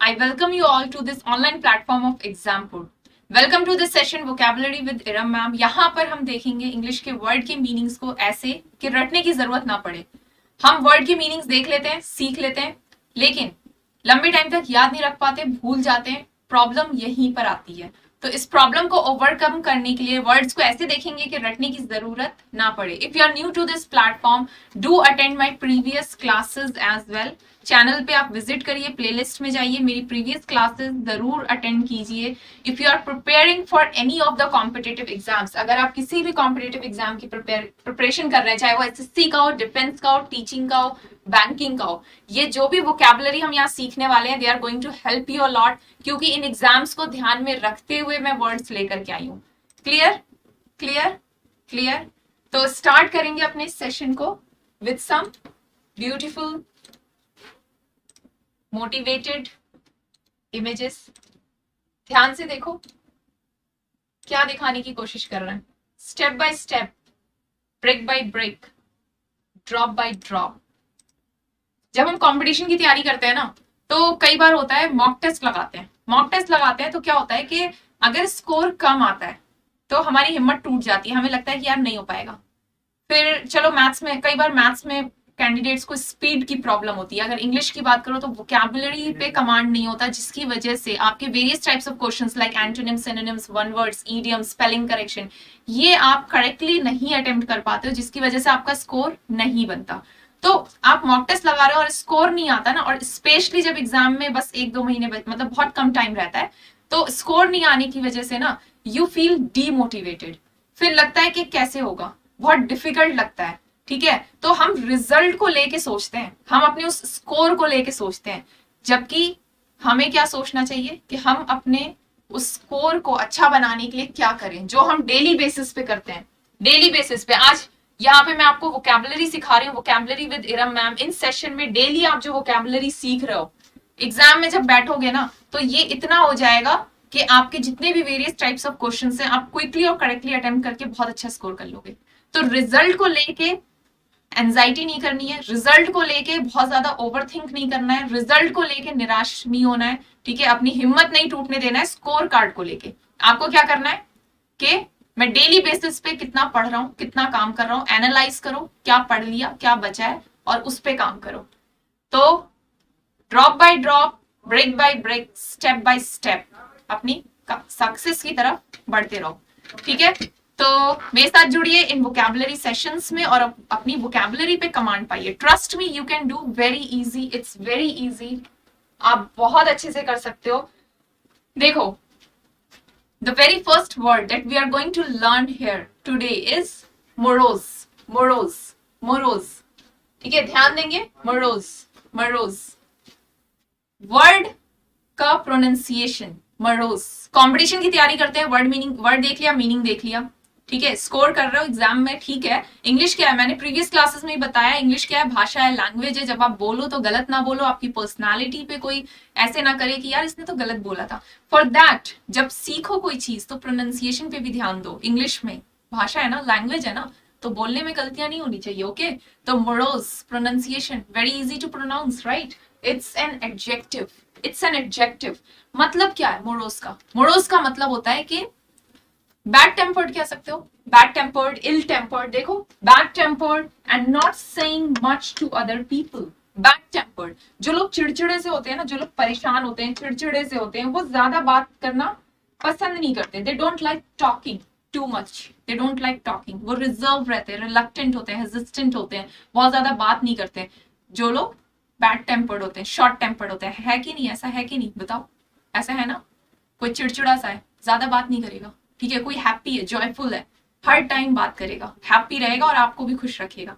I welcome you all to this online platform of Exampod. Welcome to this session vocabulary with Iram ma'am. यहाँ पर हम देखेंगे English के word के meanings को ऐसे कि रटने की जरूरत ना पड़े। हम वर्ड के मीनिंग्स देख लेते हैं, सीख लेते हैं, लेकिन लंबे टाइम तक याद नहीं रख पाते, भूल जाते हैं। प्रॉब्लम यहीं पर आती है। तो इस प्रॉब्लम को ओवरकम करने के लिए वर्ड्स को ऐसे देखेंगे कि रटने की जरूरत ना पड़े। If you are new to this platform, do attend my previous classes as well. Channel पे आप विजिट करिए, प्लेलिस्ट में जाइए, मेरी प्रीवियस क्लासेस जरूर अटेंड कीजिए। If you are preparing for any of the competitive exams, अगर आप किसी भी कॉम्पिटेटिव एग्जाम की प्रिपरेशन कर रहे हैं, चाहे वो एसएससी का हो, डिफेंस का हो, टीचिंग का हो, बैंकिंग का हो, ये जो भी वोकैबुलरी हम यहाँ सीखने वाले हैं, they are going to help you a lot, क्योंकि इन एग्जाम्स को ध्यान में रखते हुए मैं वर्ड्स लेकर के आई हूँ। Clear clear clear. तो स्टार्ट करेंगे अपने सेशन को with some beautiful motivated images. ध्यान से देखो क्या दिखाने की कोशिश कर रहे हैं। Step by step, break by break, drop by drop. जब हम कंपटीशन की तैयारी करते हैं ना, तो कई बार होता है मॉक टेस्ट लगाते हैं। मॉक टेस्ट लगाते हैं तो क्या होता है कि अगर स्कोर कम आता है तो हमारी हिम्मत टूट जाती है, हमें लगता है कि यार नहीं हो पाएगा। फिर चलो मैथ्स में, कई बार मैथ्स में कैंडिडेट्स को स्पीड की प्रॉब्लम होती है। अगर इंग्लिश की बात करो तो वोकैबुलरी पे कमांड नहीं होता, जिसकी वजह से आपके various types of questions like antonyms, synonyms, one words, idioms, spelling correction, ये आप करेक्टली नहीं अटेम्प्ट कर पाते हो, जिसकी वजह से आपका स्कोर नहीं बनता। तो आप मॉक टेस्ट लगा रहे हो और स्कोर नहीं आता ना, और स्पेशली जब एग्जाम में बस 1-2 महीने मतलब बहुत कम टाइम रहता है, तो स्कोर नहीं आने की वजह से ना यू फील डीमोटिवेटेड। फिर लगता है कि कैसे होगा, बहुत डिफिकल्ट लगता है। ठीक है, तो हम रिजल्ट को लेके सोचते हैं, हम अपने उस स्कोर को लेके सोचते हैं, जबकि हमें क्या सोचना चाहिए कि हम अपने उस स्कोर को अच्छा बनाने के लिए क्या करें, जो हम डेली बेसिस पे करते हैं। डेली बेसिस पे आज यहाँ पे मैं आपको वोकैबुलरी सिखा रही हूँ, vocabulary with Iram ma'am. In session में डेली आप जो वोकैबुलरी सीख रहे हो, एग्जाम में जब बैठोगे ना तो ये इतना हो जाएगा कि आपके जितने भी वेरियस टाइप्स ऑफ क्वेश्चंस हैं, आप क्विकली और करेक्टली अटेम्प्ट करके बहुत अच्छा स्कोर कर लोगे। तो रिजल्ट को लेके एंजाइटी नहीं करनी है, रिजल्ट को लेके बहुत ज्यादा ओवरथिंक नहीं करना है, रिजल्ट को लेके निराश नहीं होना है। ठीक है, अपनी हिम्मत नहीं टूटने देना है। स्कोर कार्ड को लेके आपको क्या करना है कि मैं डेली बेसिस पे कितना पढ़ रहा हूं, कितना काम कर रहा हूं, एनालाइज करो, क्या पढ़ लिया, क्या बचा है, और उस पे काम करो। तो drop by drop, break by break, step by step अपनी सक्सेस की तरफ बढ़ते रहो। ठीक है, तो मेरे साथ जुड़िए इन वोकैबुलरी सेशंस में और अपनी वोकैबुलरी पे कमांड पाइए। Trust me, you can do very easy, it's very easy. आप बहुत अच्छे से कर सकते हो। देखो, the very first word that we are going to learn here today is morose, morose, morose। ठीक है, ध्यान देंगे, morose, morose। वर्ड का प्रोनाउंसिएशन morose। कंपटीशन की तैयारी करते हैं, वर्ड मीनिंग, वर्ड देख लिया, मीनिंग देख लिया। ठीक है, स्कोर कर रहे हो एग्जाम में, ठीक है। इंग्लिश क्या है, मैंने प्रीवियस क्लासेस में ही बताया, इंग्लिश क्या है, भाषा है, लैंग्वेज है। जब आप बोलो तो गलत ना बोलो, आपकी पर्सनालिटी पे कोई ऐसे ना करे कि यार इसने तो गलत बोला था। फॉर दैट जब सीखो कोई चीज तो प्रोनाउंसिएशन पे भी ध्यान दो। इंग्लिश में भाषा है ना, लैंग्वेज है ना, तो बोलने में गलतियां नहीं होनी चाहिए। ओके, तो morose pronunciation very easy to pronounce, right. It's an adjective, it's an adjective. मतलब क्या है मोरोज का? मोरोज का मतलब होता है कि बैड टेम्पर्ड कह सकते हो, बैड टेम्पर्ड, इल टेम्पर्ड। देखो, bad tempered and not saying much to other people. Bad tempered, जो लोग चिड़चिड़े से होते हैं ना, जो लोग परेशान होते हैं, चिड़चिड़े से होते हैं, वो ज्यादा बात करना पसंद नहीं करते। They don't like talking too much, they don't like talking. वो रिजर्व रहते हैं, रिलक्टेंट होते हैं, हेजिस्टेंट होते हैं, बहुत ज्यादा बात नहीं करते। जो लोग बैड टेम्पर्ड होते हैं, शॉर्ट टेम्पर्ड होते हैं, है कि नहीं? ऐसा है कि नहीं, बताओ, ऐसा है ना? कोई चिड़चिड़ा सा है, ज्यादा बात नहीं करेगा। ठीक है, कोई हैप्पी है, जॉयफुल है, हर टाइम बात करेगा, हैप्पी रहेगा और आपको भी खुश रखेगा।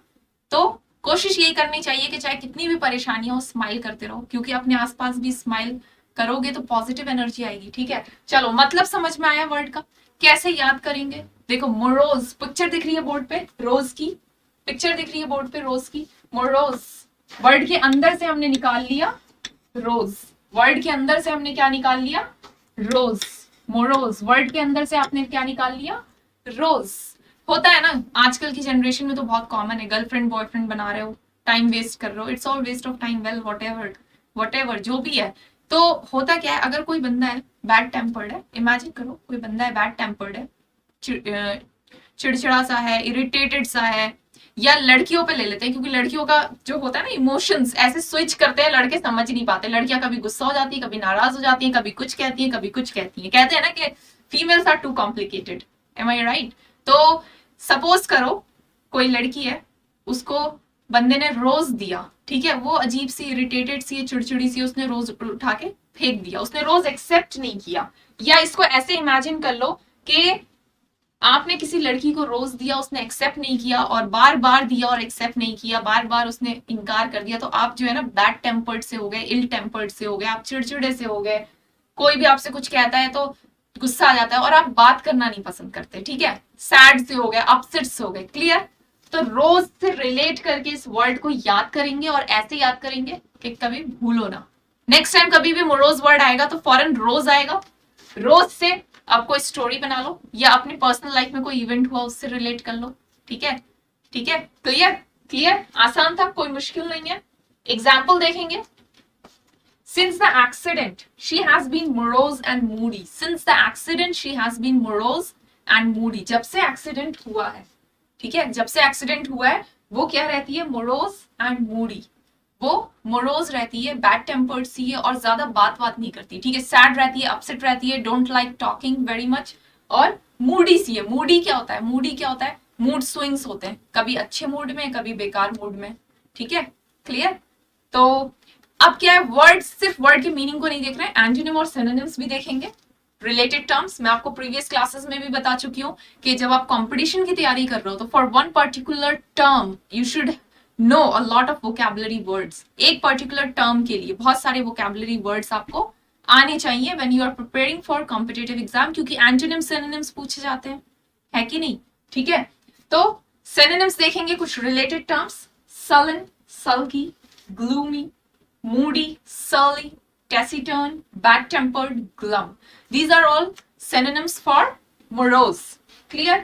तो कोशिश यही करनी चाहिए कि चाहे कितनी भी परेशानियां हो, स्माइल करते रहो, क्योंकि अपने आसपास भी स्माइल करोगे तो पॉजिटिव एनर्जी आएगी। ठीक है, चलो, मतलब समझ में आया वर्ड का? कैसे याद करेंगे? देखो, मोरोज, पिक्चर दिख रही है बोर्ड पे रोज की, पिक्चर दिख रही है बोर्ड पे रोज की। मोरोज वर्ड के अंदर से हमने निकाल लिया रोज, वर्ड के अंदर से हमने क्या निकाल लिया? रोज। मोरोज वर्ड के अंदर से आपने क्या निकाल लिया? रोज। होता है ना, आजकल की जनरेशन में तो बहुत कॉमन है, गर्लफ्रेंड बॉयफ्रेंड बना रहे हो, टाइम वेस्ट कर रहे हो, it's all waste of time. Well, whatever जो भी है, तो होता क्या है, अगर कोई बंदा है बैड टेम्पर्ड है, इमेजिन करो कोई बंदा है बैड टेम्पर्ड है, चिड़चिड़ा सा है, इरिटेटेड सा है, या लड़कियों पे ले लेते हैं क्योंकि लड़कियों का जो होता है ना इमोशंस ऐसे स्विच करते हैं, लड़के समझ ही नहीं पाते, लड़कियां कभी गुस्सा हो जाती है, कभी नाराज हो जाती है, कभी कुछ कहती है, कभी कुछ कहती है, कहते हैं ना कि females are too complicated, am I right? तो सपोज करो कोई लड़की है, उसको बंदे ने रोज दिया, ठीक है, वो अजीब सी इरिटेटेड सी चिड़चिड़ी सी, उसने रोज उठा के फेंक दिया, उसने रोज एक्सेप्ट नहीं किया। या इसको ऐसे इमेजिन कर लो कि आपने किसी लड़की को रोज दिया, उसने एक्सेप्ट नहीं किया, और बार बार दिया और एक्सेप्ट नहीं किया, बार बार उसने इनकार कर दिया, तो आप जो है ना बैड टेम्पर्ड से हो गए, इल टेम्पर्ड से हो गए, आप चिड़चिड़े से हो गए, कोई भी आपसे कुछ कहता है तो गुस्सा आ जाता है और आप बात करना नहीं पसंद करते, ठीक है, सैड से हो गए, अपसेट से हो गए, क्लियर? तो रोज से रिलेट करके इस वर्ड को याद करेंगे और ऐसे याद करेंगे कि कभी भूलो ना, नेक्स्ट टाइम कभी भी रोज वर्ड आएगा तो फॉरन रोज आएगा, रोज से आप कोई स्टोरी बना लो या अपनी पर्सनल लाइफ में कोई इवेंट हुआ उससे रिलेट कर लो, ठीक है? ठीक है, क्लियर? क्लियर, आसान था, कोई मुश्किल नहीं है। एग्जाम्पल देखेंगे, Since the accident, she has been morose and moody. Since the accident, she has been morose and moody. जब से एक्सीडेंट हुआ है, ठीक है, जब से एक्सीडेंट हुआ है वो क्या रहती है, मोरोज एंड मूडी, वो मोरोज रहती है, बैड टेम्पर्ड सी है और ज्यादा बात नहीं करती, ठीक है, सैड रहती है, अपसेट रहती है, don't like talking very much, और मूडी सी है। मूडी क्या होता है? मूडी क्या होता है? मूड स्विंग्स होते हैं, कभी अच्छे मूड में कभी बेकार मूड में, ठीक है, क्लियर? तो अब क्या है, वर्ड सिर्फ वर्ड के मीनिंग को नहीं देख रहे हैं, एंटोनिम और सिनोनिम्स भी देखेंगे, रिलेटेड टर्म्स। मैं आपको प्रीवियस क्लासेस में भी बता चुकी हूँ कि जब आप कंपटीशन की तैयारी कर रहे हो तो for one particular term you should know a lot of vocabulary words. एक पर्टिकुलर टर्म के लिए बहुत सारे वोकैबुलरी वर्ड्स आपको आने चाहिए when you are preparing for competitive exam, क्योंकि एंटोनिम सिनोनिम्स पूछे जाते हैं, है कि नहीं? ठीक है, तो सिनोनिम्स देखेंगे कुछ related terms, sullen, sulky, gloomy, moody, surly, taciturn, bad-tempered, glum. These are all synonyms for morose. Clear?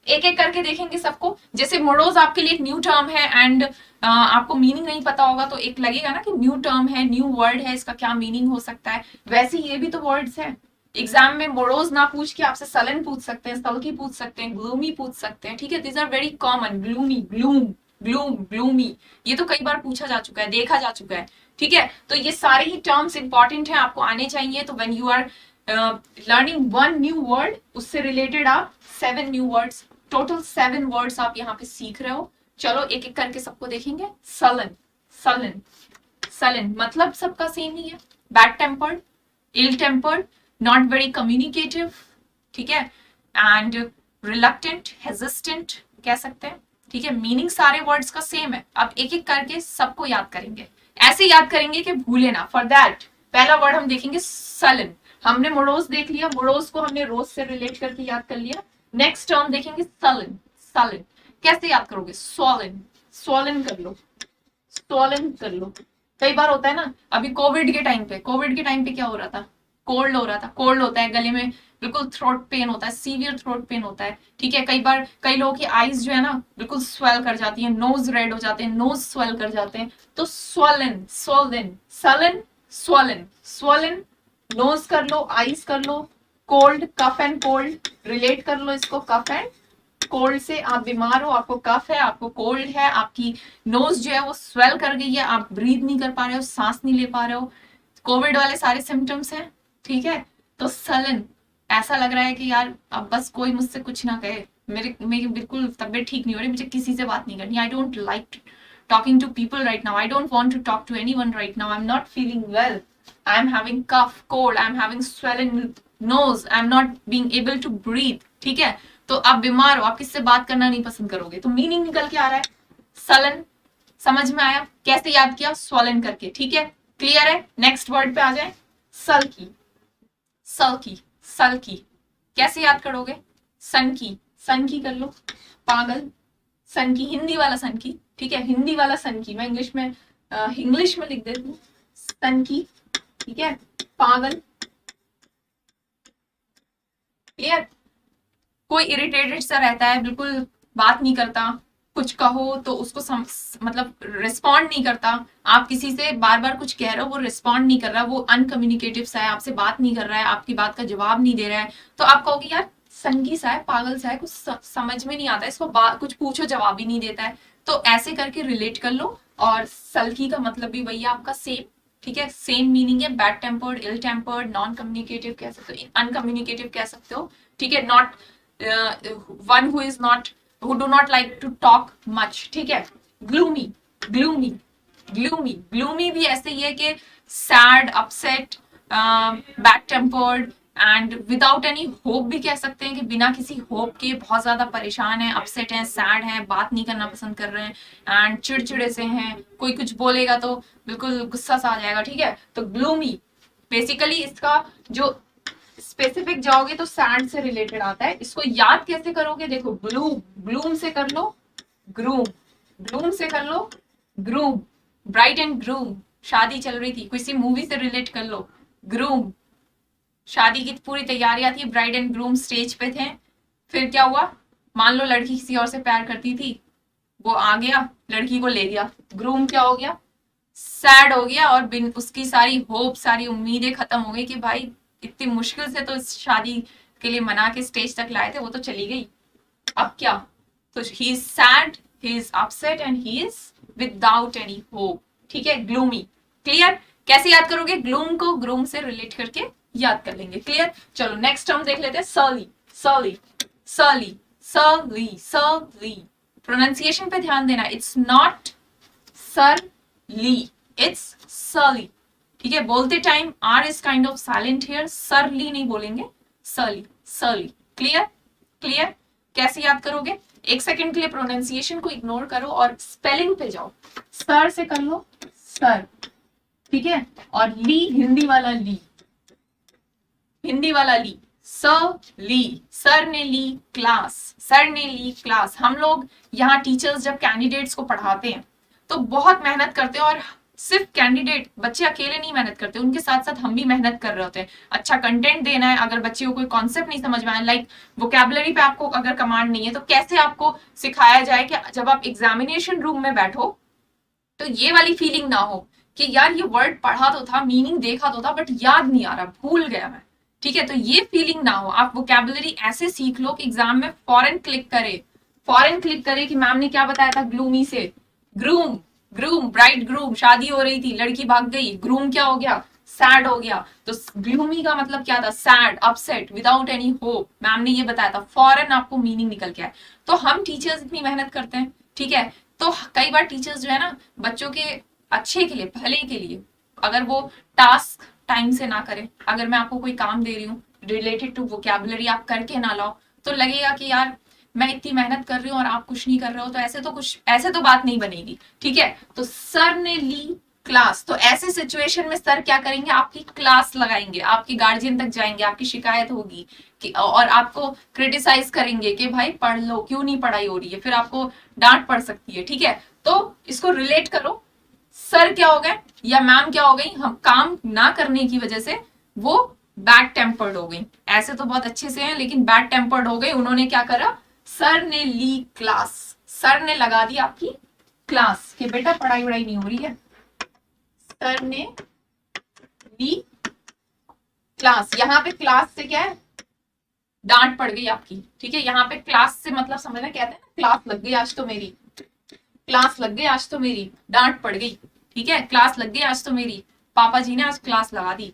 एक एक करके देखेंगे सबको। जैसे morose आपके लिए एक न्यू टर्म है एंड आपको मीनिंग नहीं पता होगा तो एक लगेगा ना कि न्यू टर्म है, न्यू वर्ड है, इसका क्या मीनिंग हो सकता है। वैसे ये भी तो वर्ड्स है। एग्जाम में मोरोज ना पूछ के आपसे सलन पूछ सकते हैं, सल्की पूछ सकते हैं, ग्लूमी पूछ सकते हैं, ठीक है, these are very common. Gloomy, gloom, gloom, gloomy, ये तो कई बार पूछा जा चुका है, देखा जा चुका है, ठीक है। तो ये सारे ही टर्म्स इंपॉर्टेंट हैं, आपको आने चाहिए। तो when you are learning one new word, उससे रिलेटेड आप 7 न्यू वर्ड्स, टोटल 7 वर्ड्स आप यहाँ पे सीख रहे हो। चलो एक एक करके सबको देखेंगे। सलन, सलन, सलन मतलब सबका सेम ही है, bad tempered, ill tempered, not very communicative, ठीक है, एंड रिलक्टेंट, हेजिस्टेंट कह सकते हैं, ठीक है। मीनिंग सारे वर्ड्स का सेम है। अब एक एक करके सबको याद करेंगे, ऐसे याद करेंगे कि भूले ना। फॉर दैट पहला वर्ड हम देखेंगे सलन। हमने मोरोज देख लिया, मोरोज को हमने रोज से रिलेट करके याद कर लिया। नेक्स्ट टर्म देखेंगे सलन, सलन कैसे याद करोगे? स्वॉलन, स्वॉलन कर लो, स्वॉलन कर लो। कई बार होता है ना, अभी कोविड के टाइम पे क्या हो रहा था, कोल्ड हो रहा था, कोल्ड होता है, गले में बिल्कुल थ्रोट पेन होता है, सीवियर थ्रोट पेन होता है, ठीक है। कई बार कई लोगों की आईज जो है ना बिल्कुल स्वेल कर जाती है, नोज रेड हो जाते हैं, नोज स्वेल कर जाते हैं, तो swollen, swollen, sullen, swollen, swollen, nose कर लो, आईज कर लो, cold, cough and cold relate कर लो इसको, कफ एंड कोल्ड से। आप बीमार हो, आपको कफ है, आपको कोल्ड है, आपकी नोज जो है वो स्वेल कर गई है, आप ब्रीथ नहीं कर पा रहे हो, सांस नहीं ले पा रहे हो, कोविड वाले सारे सिम्टम्स हैं, ठीक है। तो सलन, ऐसा लग रहा है कि यार अब बस कोई मुझसे कुछ ना कहे, मेरी बिल्कुल तबीयत ठीक नहीं हो रही, मुझे किसी से बात नहीं करनी, I don't like talking to people right now, I don't want to talk to anyone right now, I'm not feeling well, I'm having cough, cold, I'm having swollen nose, I'm not being able to breathe, ठीक है। तो आप बीमार हो, आप किससे बात करना नहीं पसंद करोगे, तो मीनिंग निकल के आ रहा है सलन। समझ में आया? कैसे याद किया? स्वॉलन करके, ठीक है, क्लियर है। नेक्स्ट वर्ड पे आ जाए, सल्की, सल्की, सल्की कैसे याद करोगे? सनकी, सनकी कर लो, पागल, सनकी, हिंदी वाला सनकी, ठीक है, हिंदी वाला सनकी, मैं इंग्लिश में लिख देती हूँ, सनकी, ठीक है, पागल, क्लियर। कोई इरिटेटेड सा रहता है, बिल्कुल बात नहीं करता, कुछ कहो तो उसको मतलब रिस्पॉन्ड नहीं करता, आप किसी से बार बार कुछ कह रहे हो वो रिस्पॉन्ड नहीं कर रहा, वो अनकम्युनिकेटिव सा है, आपसे बात नहीं कर रहा है, आपकी बात का जवाब नहीं दे रहा है, तो आप कहोगे यार संगी सा है, पागल सा है, कुछ समझ में नहीं आता है इसको, कुछ पूछो जवाब ही नहीं देता है। तो ऐसे करके रिलेट कर लो। और सल्की का मतलब भी वही है आपका सेम, ठीक है, सेम मीनिंग है, bad tempered, ill tempered, non communicative कह सकते हो, अनकम्युनिकेटिव कह सकते हो, ठीक है, not one who is not, who do not like to talk much, ठीक है। gloomy, gloomy, gloomy, gloomy भी ऐसे ही है कि sad, upset, bad tempered and without any hope भी कह सकते हैं कि बिना किसी होप के बहुत ज्यादा परेशान है, अपसेट हैं, सैड हैं, बात नहीं करना पसंद कर रहे हैं एंड चिड़चिड़े से हैं, कोई कुछ बोलेगा तो बिल्कुल गुस्सा सा आ जाएगा, ठीक है। तो ग्लूमी बेसिकली इसका जो स्पेसिफिक जाओगे तो सैड से रिलेटेड आता है। इसको याद कैसे करोगे, देखो ग्लूम, ग्लूम से कर लो ग्रूम, ग्लूम से कर लो ग्रूम, ब्राइड एंड ग्रूम, शादी चल रही थी, किसी मूवी से रिलेट कर लो, ग्रूम, शादी की पूरी तैयारियां थी, ब्राइड एंड ग्रूम स्टेज पे थे, फिर क्या हुआ, मान लो लड़की किसी और से प्यार करती थी, वो आ गया लड़की को ले गया, ग्रूम क्या हो गया, सैड हो गया, और बिन उसकी सारी होप, सारी उम्मीदें खत्म हो गई कि भाई इतनी मुश्किल से तो इस शादी के लिए मना के स्टेज तक लाए थे, वो तो चली गई, अब क्या। तो he is sad, he is upset and he is without any hope, ठीक है, ग्लूमी। क्लियर, कैसे याद करोगे, ग्लूम को ग्रूम से रिलेट करके याद कर लेंगे। क्लियर, चलो नेक्स्ट टर्म देख लेते हैं, surly, surly, surly, surly, surly, pronunciation पे ध्यान देना, it's not surly, it's surly, ठीक है। बोलते time R is kind of silent here, surly नहीं बोलेंगे, सर्ली, सर्ली। क्लियर, क्लियर, कैसे याद करोगे, एक सेकंड के लिए प्रोनाउंसिएशन को इग्नोर करो और स्पेलिंग पे जाओ, सर से कर लो सर, ठीक है, और ली हिंदी वाला ली, हिंदी वाला ली, सर ली, सर ने ली क्लास, सर ने ली क्लास। हम लोग यहाँ टीचर्स जब कैंडिडेट्स को पढ़ाते हैं तो बहुत मेहनत करते हैं, और सिर्फ कैंडिडेट, बच्चे अकेले नहीं मेहनत करते, उनके साथ साथ हम भी मेहनत कर रहे होते हैं, अच्छा कंटेंट देना है, अगर बच्चे को कोई कॉन्सेप्ट नहीं समझ में आए, लाइक वोकैबुलरी पे आपको अगर कमांड नहीं है तो कैसे आपको सिखाया जाए कि जब आप एग्जामिनेशन रूम में बैठो तो ये वाली फीलिंग ना हो कि यार ये वर्ड पढ़ा तो था, मीनिंग देखा तो था, बट याद नहीं आ रहा, भूल गया मैं, ठीक है। तो ये फीलिंग ना हो, आप वोकैबुलरी ऐसे सीख लो कि एग्जाम में फॉरन क्लिक करे, फॉरन क्लिक करे कि मैम ने क्या बताया था ग्लूमी से, ग्रूम, ग्रूम, ब्राइड ग्रूम, शादी हो रही थी, लड़की भाग गई, ग्रूम क्या हो गया, सैड हो गया। तो ग्लूमी का मतलब क्या था, sad, upset, without any hope, ma'am ने ये बताया था, फॉरन आपको मीनिंग निकल के आए। तो हम टीचर्स इतनी मेहनत करते हैं, ठीक है, तो कई बार टीचर्स जो है ना बच्चों के अच्छे के लिए, भले के लिए, अगर वो टास्क टाइम से ना करें, अगर मैं आपको कोई काम दे रही हूँ रिलेटेड टू वोकैबुलरी आप करके ना लाओ, तो लगेगा कि यार मैं इतनी मेहनत कर रही हूँ और आप कुछ नहीं कर रहे हो, तो ऐसे तो बात नहीं बनेगी, ठीक है। तो सर ने ली क्लास, तो ऐसे सिचुएशन में सर क्या करेंगे, आपकी क्लास लगाएंगे, आपके गार्जियन तक जाएंगे, आपकी शिकायत होगी कि, और आपको क्रिटिसाइज करेंगे कि भाई पढ़ लो, क्यों नहीं पढ़ाई हो रही है, फिर आपको डांट पड़ सकती है, ठीक है। तो इसको रिलेट करो, सर क्या हो गए या मैम क्या हो गई, हम काम ना करने की वजह से वो बैड टेम्पर्ड हो गई, ऐसे तो बहुत अच्छे से हैं लेकिन बैड टेम्पर्ड हो गई, उन्होंने क्या करा, सर ने ली क्लास, सर ने लगा दी आपकी क्लास कि बेटा पढ़ाई वढ़ाई नहीं हो रही है, सर ने ली क्लास। यहाँ पे क्लास से क्या है, डांट पड़ गई आपकी, ठीक है। यहाँ पे क्लास से मतलब समझना, कहते हैं ना क्लास लग गई आज तो मेरी, क्लास लग गई आज तो मेरी, डांट पड़ गई, ठीक है, क्लास लग गई आज तो मेरी, पापा जी ने आज क्लास लगा दी,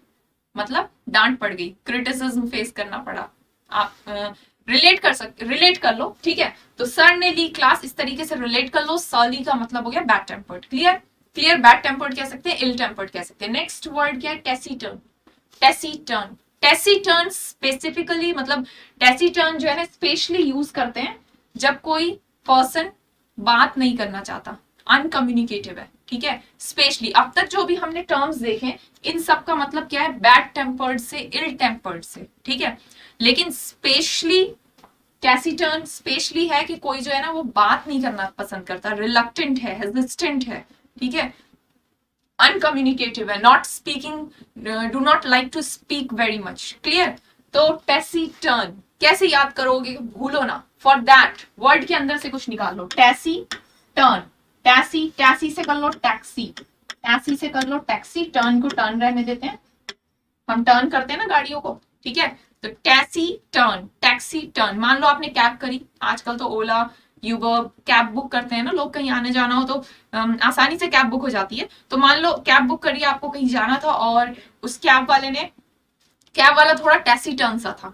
मतलब डांट पड़ गई, क्रिटिसिज्म फेस करना पड़ा। आप रिलेट कर लो, ठीक है। तो सर ने ली क्लास, इस तरीके से रिलेट कर लो। सर्ली का मतलब हो गया bad tempered. Clear, clear, bad tempered कह सकते हैं, इल टेम्पर्ड कह सकते हैं। नेक्स्ट वर्ड क्या है, टेसीटर्न, टेसीटर्न, टेसीटर्न स्पेसिफिकली मतलब टेसीटर्न जो है ना स्पेशली यूज करते हैं जब कोई पर्सन बात नहीं करना चाहता, अनकम्युनिकेटिव है, ठीक है। स्पेशली अब तक जो भी हमने टर्म्स देखे इन सब का मतलब क्या है, बैड टेम्पर्ड से, इल टेम्पर्ड से, ठीक है। लेकिन स्पेशली टैसीटर्न स्पेशली है कि कोई जो है ना वो बात नहीं करना पसंद करता, रिलक्टेंट है, हेजिस्टेंट है, ठीक है, अनकम्युनिकेटिव है, not speaking, do not like to speak very much. Clear, तो टेसिटर्न कैसे याद करोगे, भूलो ना। फॉर दैट वर्ड के अंदर से कुछ निकाल लो। टेसिटर्न, टैसी से कर लो टैक्सी, टैसी से कर लो टैक्सी, टर्न को टर्न रहने देते हैं, हम टर्न करते हैं ना गाड़ियों को, ठीक है। तो टैसी टर्न, टैक्सी टर्न। मान लो आपने कैब करी, आजकल तो ओला यूबर कैब बुक करते हैं ना लोग, कहीं आने जाना हो तो आसानी से कैब बुक हो जाती है। तो मान लो कैब बुक करी, आपको कहीं जाना था और उस कैब वाला थोड़ा टैसी टर्न सा था,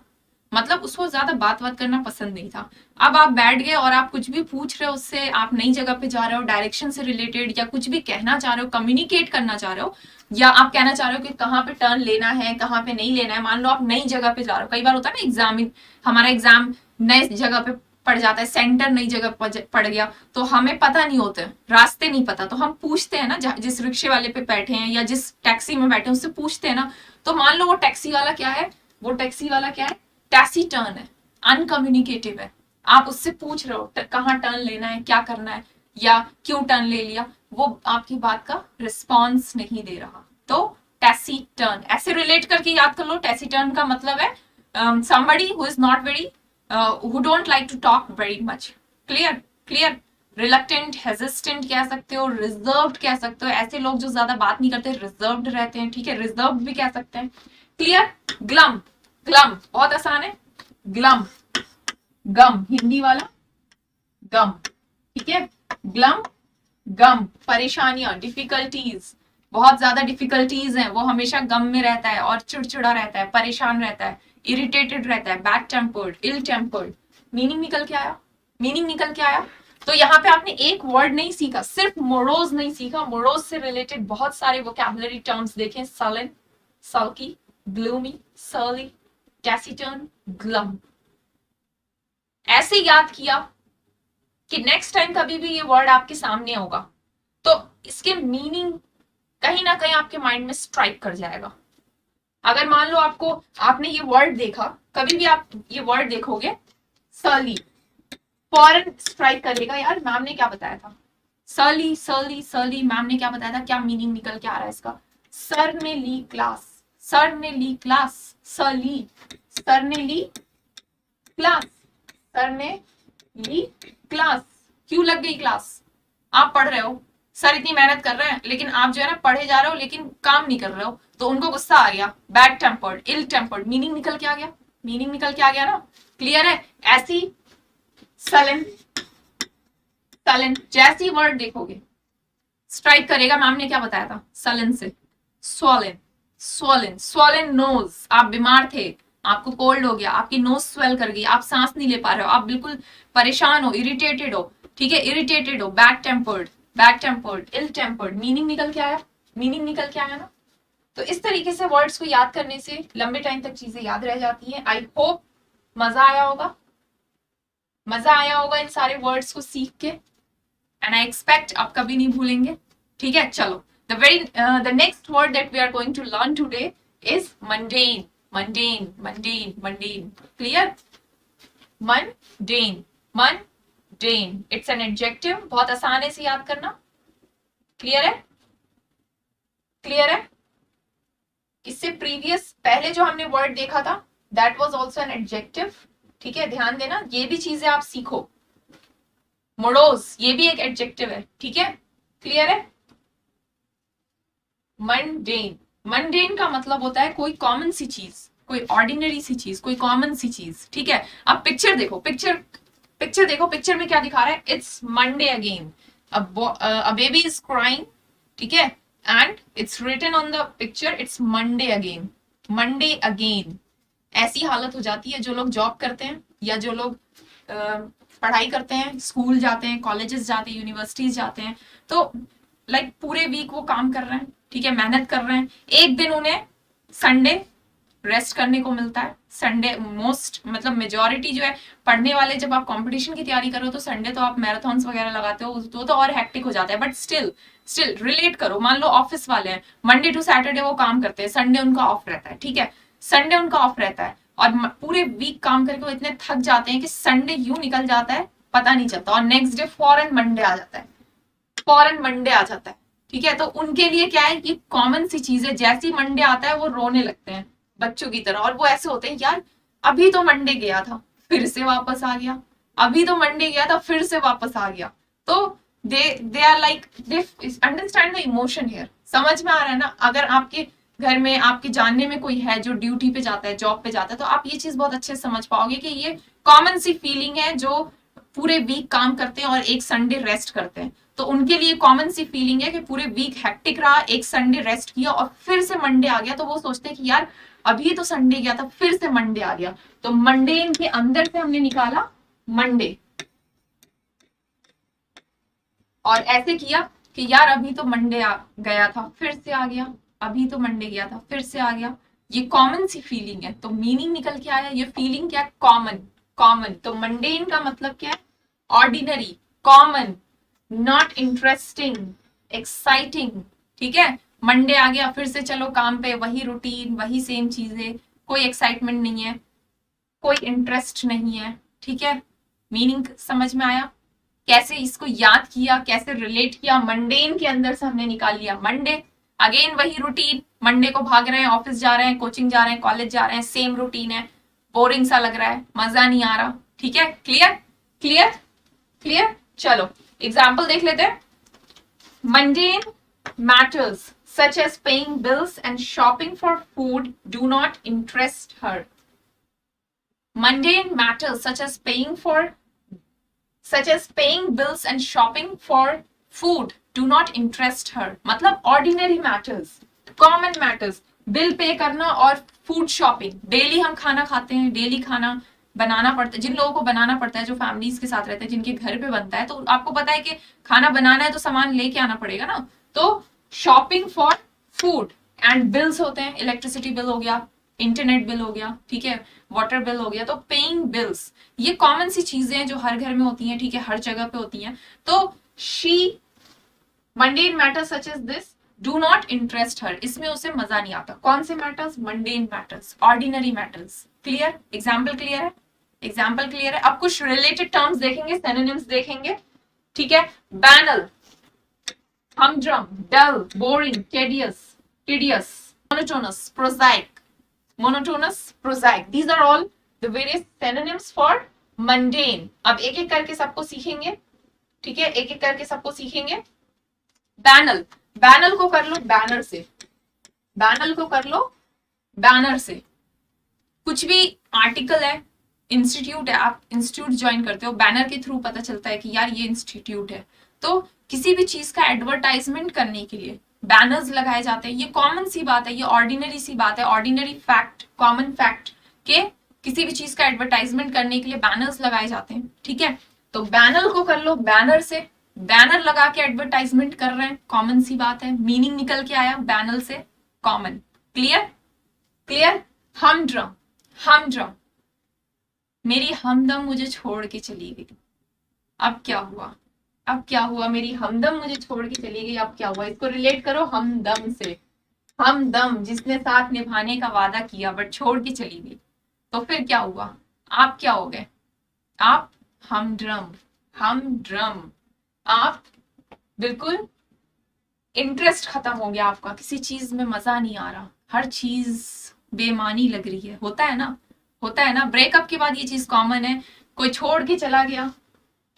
मतलब उसको ज्यादा बात करना पसंद नहीं था। अब आप बैठ गए और आप कुछ भी पूछ रहे हो उससे, आप नई जगह पे जा रहे हो, डायरेक्शन से रिलेटेड या कुछ भी कहना चाह रहे हो, कम्युनिकेट करना चाह रहे हो, या आप कहना चाह रहे हो कि कहाँ पे टर्न लेना है, कहाँ पे नहीं लेना है। मान लो आप नई जगह पे जा रहे हो, कई बार होता है ना हमारा एग्जाम नई जगह पे पड़ जाता है, सेंटर नई जगह पड़ गया, तो हमें पता नहीं होते, रास्ते नहीं पता, तो हम पूछते हैं ना, जिस रिक्शे वाले पे बैठे हैं या जिस टैक्सी में बैठे हैं उससे पूछते हैं ना। तो मान लो वो टैक्सी वाला क्या है, टैसीटर्न है, अनकम्युनिकेटिव है। आप उससे पूछ रहे हो कहाँ टर्न लेना है, क्या करना है, या क्यों टर्न ले लिया, वो आपकी बात का रिस्पॉन्स नहीं दे रहा। तो टैसीटर्न ऐसे रिलेट करके याद कर लो। टैसीटर्न का मतलब है somebody who is not very who don't like to talk very much. Clear. Reluctant, hesitant कह सकते हो, रिजर्व्ड कह सकते हो, ऐसे लोग जो ज्यादा बात नहीं करते, रिजर्व्ड रहते हैं, ठीक है। रिजर्व्ड भी कह सकते हैं। क्लियर। ग्लम, बहुत आसान है। ग्लम, गम, हिंदी वाला गम, ठीक है। ग्लम, गम, परेशानियां, डिफिकल्टीज, बहुत ज्यादा डिफिकल्टीज हैं, वो हमेशा गम में रहता है और चिड़चिड़ा रहता है, परेशान रहता है, इरिटेटेड रहता है, bad tempered, ill tempered. Meaning निकल के आया। तो यहाँ पे आपने एक वर्ड नहीं सीखा, सिर्फ मोरोज नहीं सीखा, मोरोज से रिलेटेड बहुत सारे वोकैबुलरी टर्म्स देखें। Sullen, sulky, gloomy, surly, taciturn, glum. ऐसे याद किया कि नेक्स्ट टाइम कभी भी ये वर्ड आपके सामने होगा तो इसके मीनिंग कहीं ना कहीं आपके माइंड में स्ट्राइक कर जाएगा। अगर मान लो आपने ये वर्ड देखा, कभी भी आप ये वर्ड देखोगे, सर्ली, फौरन स्ट्राइक करेगा, यार मैम ने क्या बताया था, सर्ली मैम ने क्या बताया था, क्या मीनिंग निकल के आ रहा है इसका। सर ने ली क्लास, सर्ली, सर ने ली क्लास, क्यों लग गई क्लास, आप पढ़ रहे हो, सर इतनी मेहनत कर रहे हैं लेकिन आप जो है ना पढ़े जा रहे हो लेकिन काम नहीं कर रहे हो, तो उनको गुस्सा आ गया, bad tempered, ill tempered, meaning निकल के आ गया ना। क्लियर है। ऐसी सलन, जैसी वर्ड देखोगे स्ट्राइक करेगा, मैम ने क्या बताया था, सलन से स्वॉलन नोज, आप बीमार थे, आपको कोल्ड हो गया, आपकी नोज स्वेल कर गई, आप सांस नहीं ले पा रहे हो, आप बिल्कुल परेशान हो, इरिटेटेड हो, ठीक है, इरिटेटेड हो, bad tempered, ill tempered. Meaning निकल के आया ना। तो इस तरीके से वर्ड्स को याद करने से लंबे टाइम तक चीजें याद रह जाती हैं। आई होप मजा आया होगा इन सारे वर्ड्स को सीख के, एंड आई एक्सपेक्ट आप कभी नहीं भूलेंगे, ठीक है। चलो, the next word that we are going to learn today is mundane. Clear? Mundane, it's an adjective, बहुत आसान है इसे याद करना। क्लियर है। इससे प्रीवियस पहले जो हमने वर्ड देखा था, that was also an adjective, ठीक है, ध्यान देना, ये भी चीजें आप सीखो। मोडोज, ये भी एक एडजेक्टिव है, ठीक है। क्लियर है। मंडेन का मतलब होता है कोई कॉमन सी चीज, कोई ऑर्डिनरी सी चीज, कोई कॉमन सी चीज, ठीक है। अब पिक्चर देखो, पिक्चर में क्या दिखा रहा है, it's Monday again, a baby is crying, ठीक है, and it's written on the picture, it's Monday again। ऐसी हालत हो जाती है जो लोग जॉब करते हैं या जो लोग पढ़ाई करते हैं, स्कूल जाते हैं, कॉलेजेस जाते हैं, यूनिवर्सिटीज जाते हैं, तो लाइक पूरे वीक वो काम कर रहे हैं, ठीक है, मेहनत कर रहे हैं, एक दिन उन्हें संडे रेस्ट करने को मिलता है। संडे मतलब मेजॉरिटी जो है पढ़ने वाले, जब आप कंपटीशन की तैयारी करो तो संडे तो आप मैराथन्स वगैरह लगाते हो, तो और हेक्टिक हो जाता है, बट स्टिल रिलेट करो। मान लो ऑफिस वाले हैं, मंडे टू सैटरडे वो काम करते हैं, संडे उनका ऑफ रहता है, ठीक है, संडे उनका ऑफ रहता है, और पूरे वीक काम करके वो इतने थक जाते हैं कि संडे यूं निकल जाता है पता नहीं चलता, और नेक्स्ट डे फॉरन मंडे आ जाता है, ठीक है। तो उनके लिए क्या है, ये कॉमन सी चीज है, जैसी मंडे आता है वो रोने लगते हैं बच्चों की तरह, और वो ऐसे होते हैं, यार अभी तो मंडे गया था फिर से वापस आ गया, अभी तो मंडे गया था फिर से वापस आ गया। तो they are like they understand the emotion here. समझ में आ रहा है ना? अगर आपके घर में आपके जानने में कोई है जो ड्यूटी पे जाता है, जॉब पे जाता है, तो आप ये चीज बहुत अच्छे से समझ पाओगे कि ये कॉमन सी फीलिंग है जो पूरे वीक काम करते हैं और एक संडे रेस्ट करते हैं। तो उनके लिए कॉमन सी फीलिंग है कि पूरे वीक हेक्टिक रहा, एक संडे रेस्ट किया और फिर से मंडे आ गया, तो वो सोचते हैं कि यार अभी तो संडे गया था फिर से मंडे आ गया। तो मंडे के अंदर से हमने निकाला मंडे, और ऐसे किया कि यार अभी तो मंडे गया था फिर से आ गया, अभी तो मंडे गया था फिर से आ गया। ये कॉमन सी फीलिंग है, तो मीनिंग निकल के आया, ये फीलिंग क्या है? कॉमन। कॉमन, तो मंडेन का मतलब क्या है? Ordinary, common, not interesting, exciting. ठीक है, मंडे आ गया फिर से चलो काम पे, वही रूटीन, वही सेम चीजें, कोई एक्साइटमेंट नहीं है, कोई इंटरेस्ट नहीं है। ठीक है, मीनिंग समझ में आया? कैसे इसको याद किया, कैसे रिलेट किया? मंडेन के अंदर से हमने निकाल लिया मंडे, अगेन वही रूटीन, मंडे को भाग रहे हैं, ऑफिस जा रहे हैं, कोचिंग जा रहे हैं, कॉलेज जा रहे हैं, सेम रूटीन है, बोरिंग सा लग रहा है, मजा नहीं आ रहा। ठीक है, क्लियर क्लियर क्लियर। चलो एग्जाम्पल देख लेते हैं। Mundane matters such as paying bills and shopping for food do not interest her. Mundane matters such as paying bills and shopping for food do not interest her. मतलब ordinary matters, common matters, bill pay करना और food shopping. Daily हम खाना खाते हैं, daily खाना बनाना पड़ता है, जिन लोगों को बनाना पड़ता है, जो फैमिलीज के साथ रहते हैं, जिनके घर पे बनता है, तो आपको पता है कि खाना बनाना है तो सामान लेके आना पड़ेगा ना। तो shopping for food and bills होते हैं, इलेक्ट्रिसिटी बिल हो गया, इंटरनेट बिल हो गया, ठीक है, वाटर बिल हो गया। तो पेइंग बिल्स, ये कॉमन सी चीजें हैं जो हर घर में होती हैं, ठीक है, हर जगह पे होती हैं। तो she mundane matters such as this do not interest her, इसमें उसे मजा नहीं आता। कौन से matters? Mundane matters, ordinary matters. Clear? Example clear है? एग्जाम्पल क्लियर है? अब कुछ रिलेटेड टर्म्स देखेंगे, सिनोनिम्स देखेंगे। ठीक है, banal, humdrum, dull, boring, tedious, monotonous, prosaic. These are all the various synonyms for mundane. अब एक एक करके सबको सीखेंगे, ठीक है, एक एक करके सबको सीखेंगे। बैनल, बैनल को कर लो बैनर से, बैनल को कर लो बैनर से। कुछ भी आर्टिकल है, इंस्टीट्यूट है, आप इंस्टीट्यूट ज्वाइन करते हो, बैनर के थ्रू पता चलता है कि यार ये इंस्टीट्यूट है। तो किसी भी चीज का एडवर्टाइजमेंट करने के लिए बैनर्स लगाए जाते हैं। ये कॉमन सी बात है, ये ऑर्डिनरी सी बात है, ऑर्डिनरी फैक्ट, कॉमन फैक्ट के किसी भी चीज का एडवर्टाइजमेंट करने के लिए बैनर्स लगाए जाते हैं। ठीक है, तो बैनर को कर लो बैनर से, बैनर लगा के एडवर्टाइजमेंट कर रहे हैं, कॉमन सी बात है, मीनिंग निकल के आया बैनर से, कॉमन। Clear clear. हमड्रम, हमड्रम, मेरी हमदम मुझे छोड़ के चली गई। अब क्या हुआ? अब क्या हुआ? मेरी हमदम मुझे छोड़ के चली गई, अब क्या हुआ? इसको रिलेट करो हमदम से। हमदम, जिसने साथ निभाने का वादा किया बट छोड़ के चली गई, तो फिर क्या हुआ? आप क्या हो गए? आप हमड्रम, हमड्रम, आप बिल्कुल इंटरेस्ट खत्म हो गया आपका, किसी चीज में मजा नहीं आ रहा, हर चीज बेमानी लग रही है। होता है ना, होता है ना, ब्रेकअप के बाद ये चीज कॉमन है, कोई छोड़ के चला गया,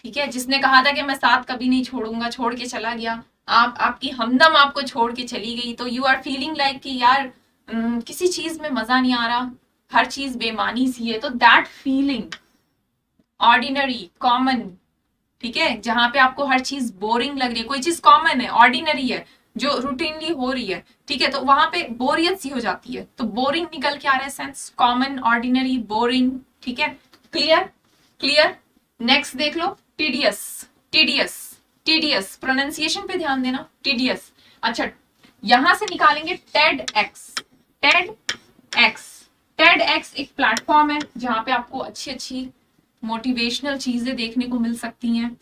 ठीक है, जिसने कहा था कि मैं साथ कभी नहीं छोड़ूंगा, छोड़ के चला गया, आपकी हमदम आपको छोड़ के चली गई, तो यू आर फीलिंग लाइक कि यार किसी चीज में मजा नहीं आ रहा, हर चीज बेमानी सी है। तो दैट फीलिंग ऑर्डिनरी, कॉमन, ठीक है, जहां पे आपको हर चीज बोरिंग लग रही है, कोई चीज कॉमन है, ऑर्डिनरी है, जो रूटीनली हो रही है, ठीक है, तो वहां पे बोरियत सी हो जाती है, तो बोरिंग निकल के आ रहा है सेंस, कॉमन, ऑर्डिनरी, बोरिंग। ठीक है, क्लियर क्लियर। नेक्स्ट देख लो, टीडियस, टीडियस, टीडियस, प्रोनाउंसिएशन पे ध्यान देना, टीडियस। अच्छा, यहां से निकालेंगे Ted x, Ted x, Ted x एक प्लेटफॉर्म है जहां पे आपको अच्छी अच्छी मोटिवेशनल चीजें देखने को मिल सकती हैं,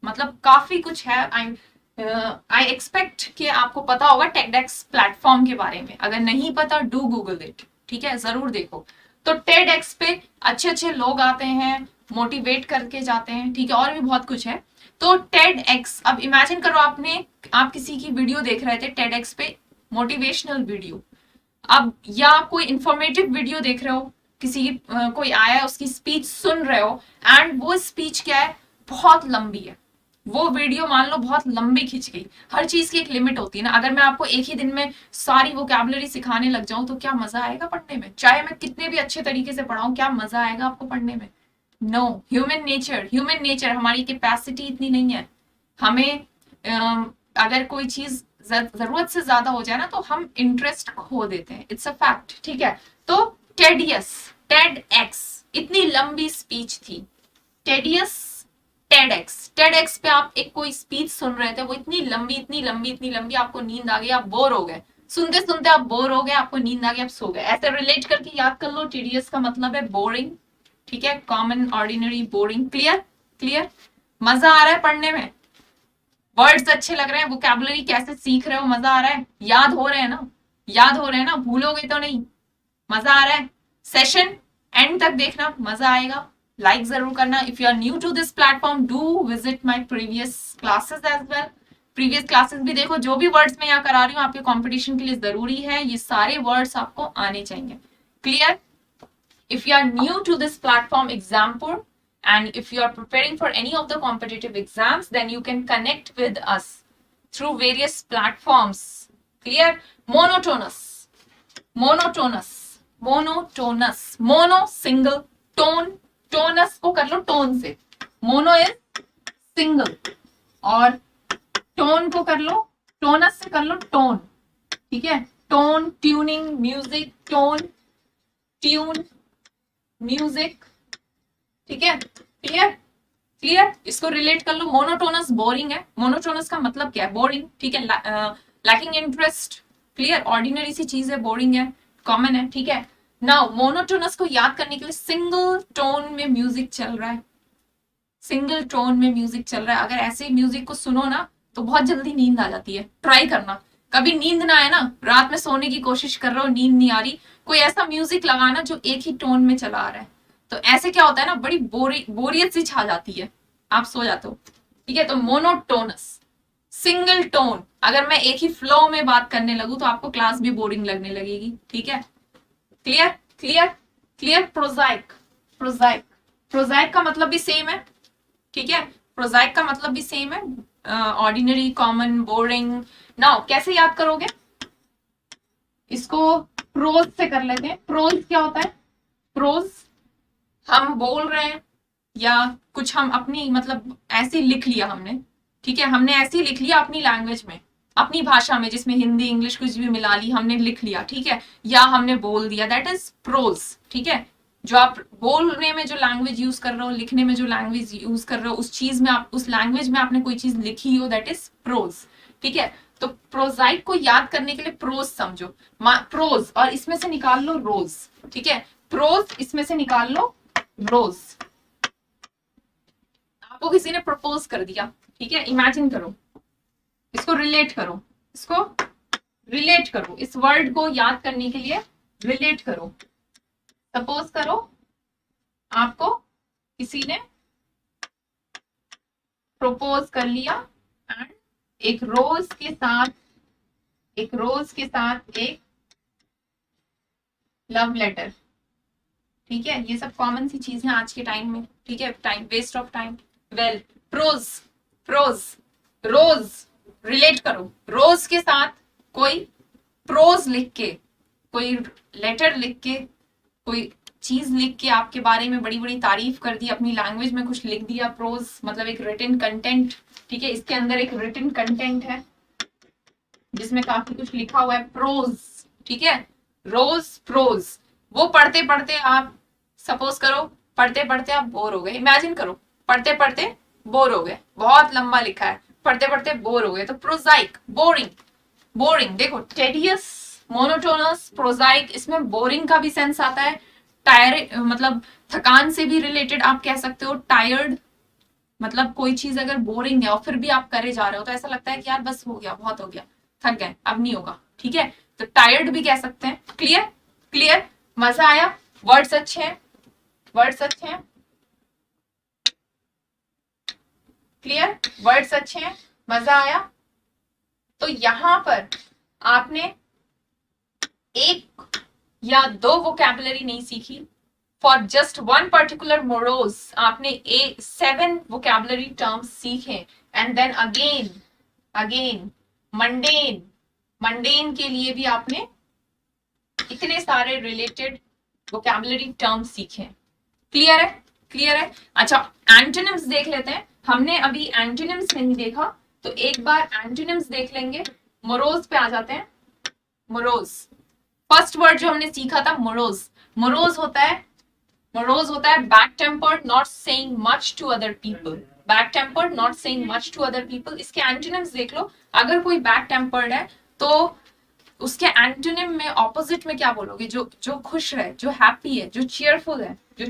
मतलब काफी कुछ है। आई एक्सपेक्ट कि आपको पता होगा टेडएक्स प्लेटफॉर्म के बारे में, अगर नहीं पता डू गूगल इट, ठीक है, जरूर देखो। तो टेडएक्स पे अच्छे अच्छे लोग आते हैं, मोटिवेट करके जाते हैं, ठीक है, और भी बहुत कुछ है। तो टेडएक्स, अब इमेजिन करो आप किसी की वीडियो देख रहे थे टेडएक्स पे, मोटिवेशनल वीडियो, अब या कोई इंफॉर्मेटिव वीडियो देख रहे हो, किसी कोई आया है, उसकी स्पीच सुन रहे हो, एंड वो स्पीच क्या है, बहुत लंबी है, वो वीडियो मान लो बहुत लंबी खिंच गई। हर चीज की एक लिमिट होती है ना। अगर मैं आपको एक ही दिन में सारी वोकैबुलरी सिखाने लग जाऊं तो क्या मजा आएगा पढ़ने में? चाहे मैं कितने भी अच्छे तरीके से पढ़ाऊं, क्या मजा आएगा आपको पढ़ने में? नो। ह्यूमन नेचर हमारी कैपेसिटी इतनी नहीं है। हमें अगर कोई चीज जरूरत से ज्यादा हो जाए ना तो हम इंटरेस्ट खो देते हैं। इट्स अ फैक्ट, ठीक है। तो टेडियस, टेड एक्स, इतनी लंबी स्पीच थी। टेडियस, टेड एक्स पे आप एक कोई स्पीच सुन रहे थे, वो इतनी लंबी इतनी लंबी इतनी लंबी, आपको नींद आ गई, आप बोर हो गए, सुनते सुनते आप बोर हो गए, आपको नींद आ गई, आप सो गए। ऐसे रिलेट करके याद कर लो, टीडियस का मतलब है बोरिंग, ठीक है, common, ordinary, boring. Clear? Clear? मजा आ रहा है पढ़ने में? वर्ड्स अच्छे लग रहे हैं? वोकैबुलरी कैसे सीख रहे हो? मजा आ रहा है? याद हो रहे हैं ना? याद हो रहे हैं ना? भूलोगे तो नहीं? मजा आ रहा है? सेशन एंड तक देखना, मजा आएगा। लाइक जरूर करना। If you are new to this platform, do visit my previous classes as well. Previous classes भी देखो। जो भी वर्ड्स मैं यहाँ करा रही हूँ आपके कंपटीशन के लिए जरूरी है, ये सारे वर्ड्स आपको आने चाहिए। Clear? If you are new to this platform Exampur, and if you are preparing for any of the competitive exams, then you can connect with us through various platforms. Clear? Monotonous, monotonous, monotonous, mono single, tone, tonus को कर लो tone से, mono is single, और tone को कर लो, टोनस से कर लो tone, ठीक है। Tone, tuning, music, tone, tune, music, ठीक है। क्लियर? क्लियर? इसको रिलेट कर लो। मोनोटोनस बोरिंग है। मोनोटोनस का मतलब क्या है? बोरिंग, ठीक है। Lacking interest. क्लियर? ऑर्डिनरी सी चीज है, बोरिंग है, कॉमन है, ठीक है। नाउ मोनोटोनस को याद करने के लिए सिंगल टोन में म्यूजिक चल रहा है, सिंगल टोन में म्यूजिक चल रहा है। अगर ऐसे म्यूजिक को सुनो ना तो बहुत जल्दी नींद आ जाती है। ट्राई करना, कभी नींद ना आए ना, रात में सोने की कोशिश कर रहे हो, नींद नहीं आ रही, कोई ऐसा म्यूजिक लगाना जो एक ही टोन में चला आ रहा है। तो ऐसे क्या होता है ना, बड़ी बोरियत सी छा जाती है, आप सो जाते हो, ठीक है। तो मोनोटोनस, सिंगल टोन। अगर मैं एक ही फ्लो में बात करने लगूं तो आपको क्लास भी बोरिंग लगने लगेगी, ठीक है। क्लियर? क्लियर? क्लियर? प्रोजाइक, प्रोजाइक, प्रोजाइक का मतलब भी सेम है, ठीक है। प्रोजाइक का मतलब भी सेम है, ऑर्डिनरी, कॉमन, बोरिंग। नाउ कैसे याद करोगे इसको? प्रोज से कर लेते हैं। प्रोज क्या होता है? प्रोज हम बोल रहे हैं या कुछ हम अपनी मतलब ऐसे लिख लिया हमने, ठीक है, हमने ऐसे लिख लिया अपनी लैंग्वेज में, अपनी भाषा में, जिसमें हिंदी इंग्लिश कुछ भी मिला ली, हमने लिख लिया, ठीक है, या हमने बोल दिया, दैट इज प्रोज, ठीक है। जो आप बोलने में जो लैंग्वेज यूज कर रहे हो, लिखने में जो लैंग्वेज यूज कर रहे हो, उस चीज में आप, उस लैंग्वेज में आपने कोई चीज लिखी हो, दैट इज प्रोज, ठीक है। तो प्रोजाइक को याद करने के लिए प्रोज समझो, प्रोज, और इसमें से निकाल लो रोज, ठीक है। प्रोज इसमें से निकाल लो रोज। आपको किसी ने प्रपोज कर दिया, ठीक है, इमेजिन करो, इसको रिलेट करो, इसको रिलेट करो, इस वर्ड को याद करने के लिए रिलेट करो। सपोज करो आपको किसी ने प्रपोज कर लिया एंड एक रोज के साथ, एक रोज के साथ एक लव लेटर, ठीक है। ये सब कॉमन सी चीज है आज के टाइम में, ठीक है, time waste of time. Well, प्रोज, प्रोज, रोज रिलेट करो, रोज के साथ कोई प्रोज लिख के, कोई लेटर लिख के, कोई चीज लिख के आपके बारे में बड़ी बड़ी तारीफ कर दी, अपनी लैंग्वेज में कुछ लिख दिया। प्रोज मतलब एक रिटन कंटेंट, ठीक है, इसके अंदर एक रिटन कंटेंट है जिसमें काफी कुछ लिखा हुआ है, प्रोज, ठीक है। रोज, प्रोज, वो पढ़ते पढ़ते आप, सपोज करो पढ़ते पढ़ते आप बोर हो गए, इमेजिन करो पढ़ते पढ़ते बोर हो गए, बहुत लंबा लिखा है, पढ़ते पढ़ते बोर हो गए, तो प्रोजाइक, बोरिंग, बोरिंग। देखो टेडियस, मोनोटोनस, प्रोजाइक, इसमें बोरिंग का भी सेंस आता है, टायर मतलब थकान से भी रिलेटेड आप कह सकते हो, टायर्ड मतलब कोई चीज अगर बोरिंग है और फिर भी आप करे जा रहे हो तो ऐसा लगता है कि यार बस हो गया, बहुत हो गया, थक गए, अब नहीं होगा, ठीक है, तो टायर्ड भी कह सकते हैं। क्लियर? क्लियर? मजा आया? वर्ड्स अच्छे हैं, वर्ड्स अच्छे हैं, क्लियर, वर्ड्स अच्छे हैं, मजा आया। तो यहां पर आपने एक या दो वोकैबुलरी नहीं सीखी, for just one particular morose आपने 7 वोकैबुलरी टर्म्स सीखे, एंड देन अगेन मंडेन के लिए भी आपने इतने सारे रिलेटेड वोकैबुलरी टर्म्स सीखे। क्लियर है? अच्छा, एंटोनिम्स देख लेते हैं। हमने अभी एंटोनिम्स नहीं देखा, तो एक बार एंटोनिम्स देख लेंगे। मोरोज पे आ जाते हैं। मोरोज, फर्स्ट वर्ड जो हमने सीखा था मोरोज होता है bad tempered, not saying much to other people. Bad tempered, not saying much to other people. इसके एंटोनिम्स देख लो। अगर कोई बैड टेम्पर्ड है तो उसके एंटोनिम में ऑपोजिट में क्या बोलोगे? जो खुश है, जो हैप्पी है, जो चीयरफुल है, जो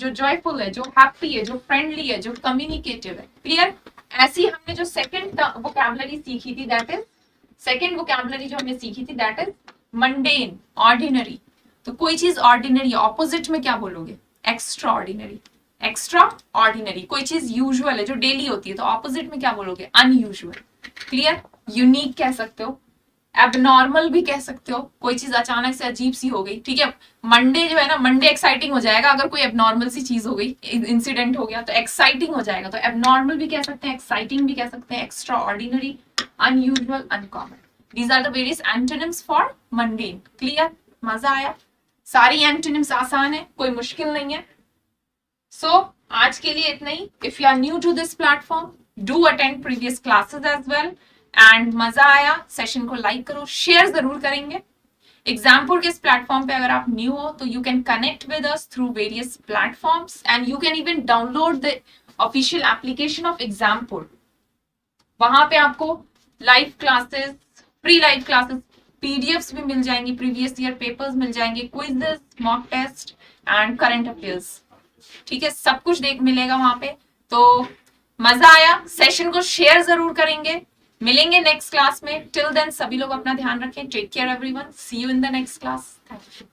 जॉयफुल है, जो हैप्पी है, जो फ्रेंडली है, जो कम्युनिकेटिव है। क्लियर? ऐसी हमने जो सेकंड वोकैबुलरी सीखी थी, दैट इज सेकंड वोकैबुलरी जो हमने सीखी थी, दैट इज मंडेन, ऑर्डिनरी। तो कोई चीज ऑर्डिनरी, ऑपोजिट में क्या बोलोगे? Extra ordinary. कोई चीज यूजुअल है, जो डेली होती है, तो ऑपोजिट में क्या बोलोगे? अनयूजुअल। क्लियर? यूनिक कह सकते हो, एबनॉर्मल भी कह सकते हो। कोई चीज अचानक से अजीब सी हो गई, ठीक है। मंडे जो है ना, मंडे एक्साइटिंग हो जाएगा अगर कोई एबनॉर्मल सी चीज हो गई, इंसिडेंट हो गया तो एक्साइटिंग हो जाएगा। तो एबनॉर्मल भी कह सकते हैं, एक्साइटिंग भी कह सकते हैं, extraordinary, unusual, uncommon. These are the various antonyms for mundane. Clear? मजा आया? सारी एंटोनिम्स आसान है, कोई मुश्किल नहीं है। सो आज के लिए इतना ही। If you are new to this platform, do attend previous classes as well. And मजा आया, सेशन को लाइक करो, शेयर जरूर करेंगे। एग्जामपुर के इस प्लेटफॉर्म पे अगर आप न्यू हो तो you can connect with us through various platforms, and you can even download the official application of Exampur. वहां पे आपको live classes, free live classes, PDFs भी मिल जाएंगी, प्रीवियस ईयर पेपर्स मिल जाएंगे, quizzes, mock test and current affairs. ठीक है, सब कुछ देख मिलेगा वहां पे। तो मजा आया, सेशन को शेयर जरूर करेंगे। मिलेंगे नेक्स्ट क्लास में। टिल देन सभी लोग अपना ध्यान रखें। Take care everyone, see you in the next class. Thank you.